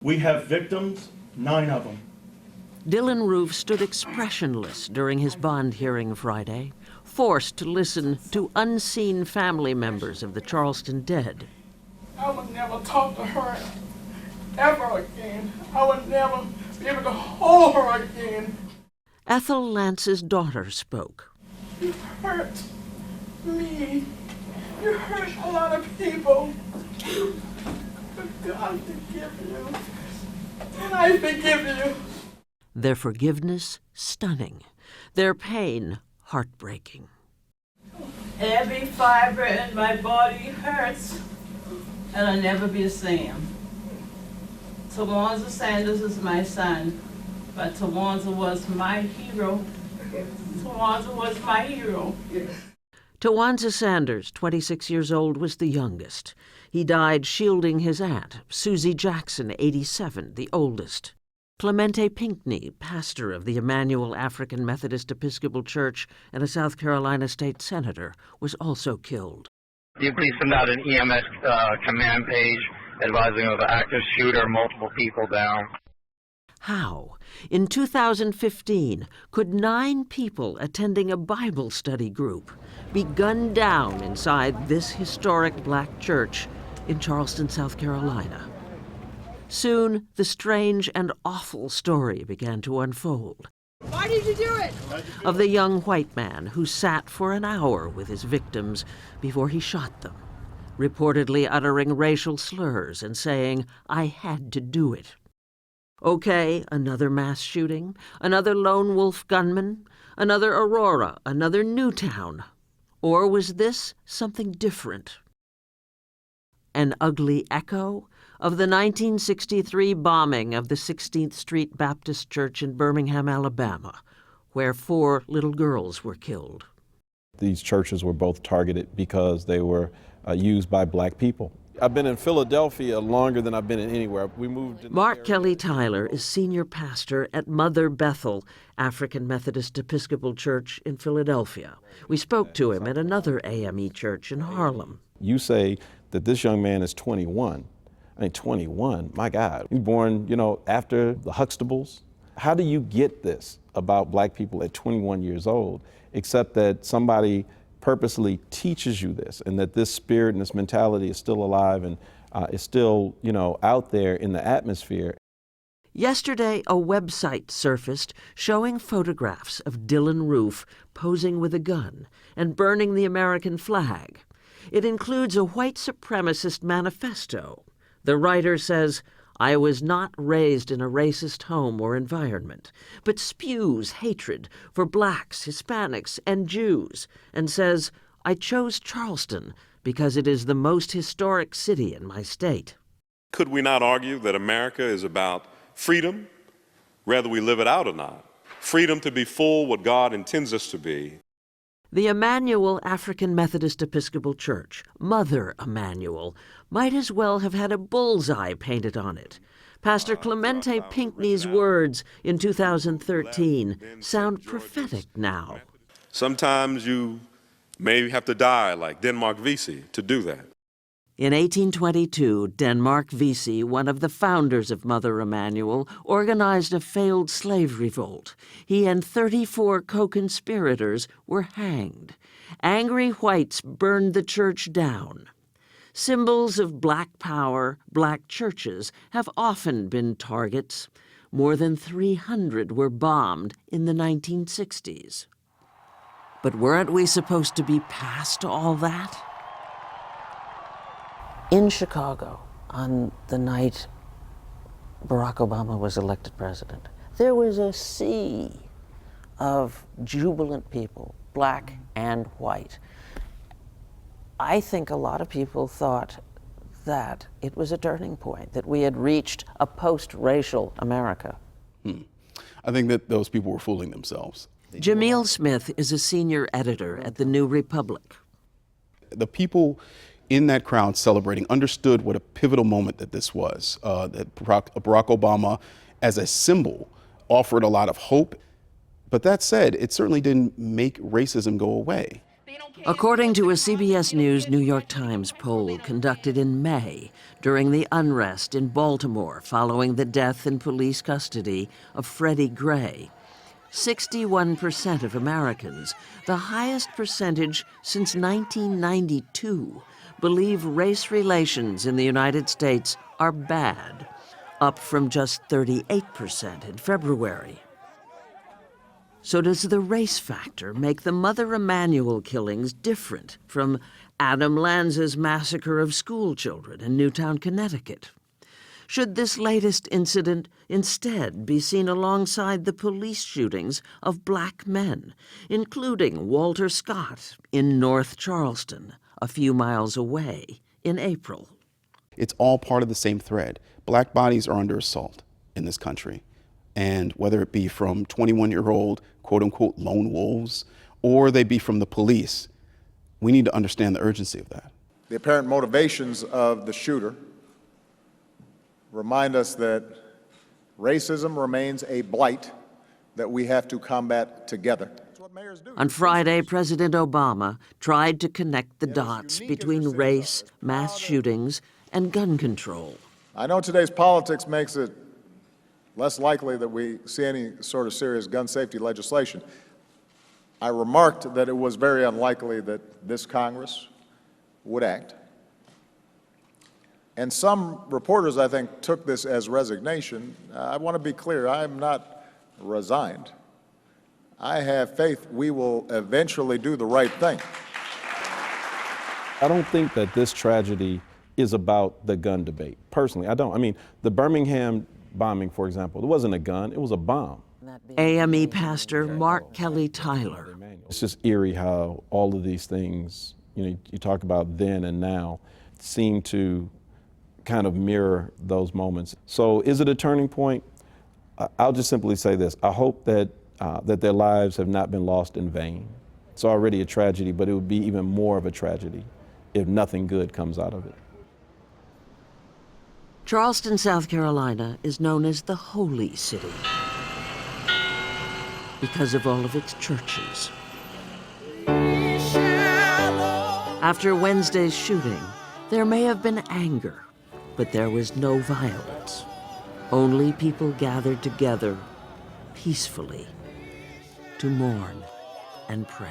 We have victims, 9 of them. Dylan Roof stood expressionless during his bond hearing Friday, forced to listen to unseen family members of the Charleston dead. I would never talk to her ever again. I would never be able to hold her again. Ethel Lance's daughter spoke. You hurt me. You hurt a lot of people. But God forgive you. And I forgive you. Their forgiveness stunning, their pain heartbreaking. Every fiber in my body hurts, and I'll never be the same. Tawanza Sanders is my son, but Tawanza was my hero. Tawanza was my hero. Tawanza Sanders, 26 years old, was the youngest. He died shielding his aunt, Susie Jackson, 87, the oldest. Clemente Pinckney, pastor of the Emmanuel African Methodist Episcopal Church and a South Carolina state senator, was also killed. You please send out an EMS command page advising of an active shooter, multiple people down. How, in 2015, could 9 people attending a Bible study group be gunned down inside this historic black church in Charleston, South Carolina? Soon, the strange and awful story began to unfold. Why did you do it? Of the young white man who sat for an hour with his victims before he shot them, reportedly uttering racial slurs and saying, "I had to do it." Okay, another mass shooting, another lone wolf gunman, another Aurora, another Newtown. Or was this something different? An ugly echo of the 1963 bombing of the 16th Street Baptist Church in Birmingham, Alabama, where 4 little girls were killed. These churches were both targeted because they were used by black people. I've been in Philadelphia longer than I've been in anywhere. We moved. Mark Kelly Tyler is senior pastor at Mother Bethel African Methodist Episcopal Church in Philadelphia. We spoke to him at another AME church in Harlem. You say that this young man is 21. I mean, 21, my God. He was born, after the Huxtables. How do you get this about black people at 21 years old, except that somebody purposely teaches you this, and that this spirit and this mentality is still alive and is still, out there in the atmosphere? Yesterday, a website surfaced showing photographs of Dylan Roof posing with a gun and burning the American flag. It includes a white supremacist manifesto. The writer says, "I was not raised in a racist home or environment," but spews hatred for blacks, Hispanics, and Jews, and says, "I chose Charleston because it is the most historic city in my state." Could we not argue that America is about freedom, whether we live it out or not? Freedom to be full what God intends us to be. The Emmanuel African Methodist Episcopal Church, Mother Emmanuel, might as well have had a bullseye painted on it. Pastor Clemente Pinckney's words in 2013 sound prophetic now. Sometimes you may have to die like Denmark Vesey to do that. In 1822, Denmark Vesey, one of the founders of Mother Emmanuel, organized a failed slave revolt. He and 34 co-conspirators were hanged. Angry whites burned the church down. Symbols of black power, black churches, have often been targets. More than 300 were bombed in the 1960s. But weren't we supposed to be past all that? In Chicago, on the night Barack Obama was elected president, there was a sea of jubilant people, black and white. I think a lot of people thought that it was a turning point, that we had reached a post-racial America. I think that those people were fooling themselves. Jameel Smith is a senior editor at The New Republic. The people in that crowd celebrating understood what a pivotal moment that this was, that Barack Obama, as a symbol, offered a lot of hope. But that said, it certainly didn't make racism go away. According to a CBS News New York Times poll conducted in May during the unrest in Baltimore following the death in police custody of Freddie Gray, 61% of Americans, the highest percentage since 1992, believe race relations in the United States are bad, up from just 38% in February. So does the race factor make the Mother Emanuel killings different from Adam Lanza's massacre of school children in Newtown, Connecticut? Should this latest incident instead be seen alongside the police shootings of black men, including Walter Scott in North Charleston, a few miles away, in April? It's all part of the same thread. Black bodies are under assault in this country. And whether it be from 21-year-old, quote-unquote, lone wolves, or they be from the police, we need to understand the urgency of that. The apparent motivations of the shooter remind us that racism remains a blight that we have to combat together. On Friday, President Obama tried to connect the dots between race, mass shootings, and gun control. I know today's politics makes it less likely that we see any sort of serious gun safety legislation. I remarked that it was very unlikely that this Congress would act. And some reporters, I think, took this as resignation. I want to be clear, I am not resigned. I have faith we will eventually do the right thing. I don't think that this tragedy is about the gun debate. Personally, I don't. I mean, the Birmingham bombing, for example, it wasn't a gun, it was a bomb. AME pastor Mark Kelly Tyler. It's just eerie how all of these things, you talk about then and now, seem to kind of mirror those moments. So is it a turning point? I'll just simply say this. I hope that their lives have not been lost in vain. It's already a tragedy, but it would be even more of a tragedy if nothing good comes out of it. Charleston, South Carolina is known as the Holy City because of all of its churches. After Wednesday's shooting, there may have been anger, but there was no violence. Only people gathered together peacefully to mourn and pray.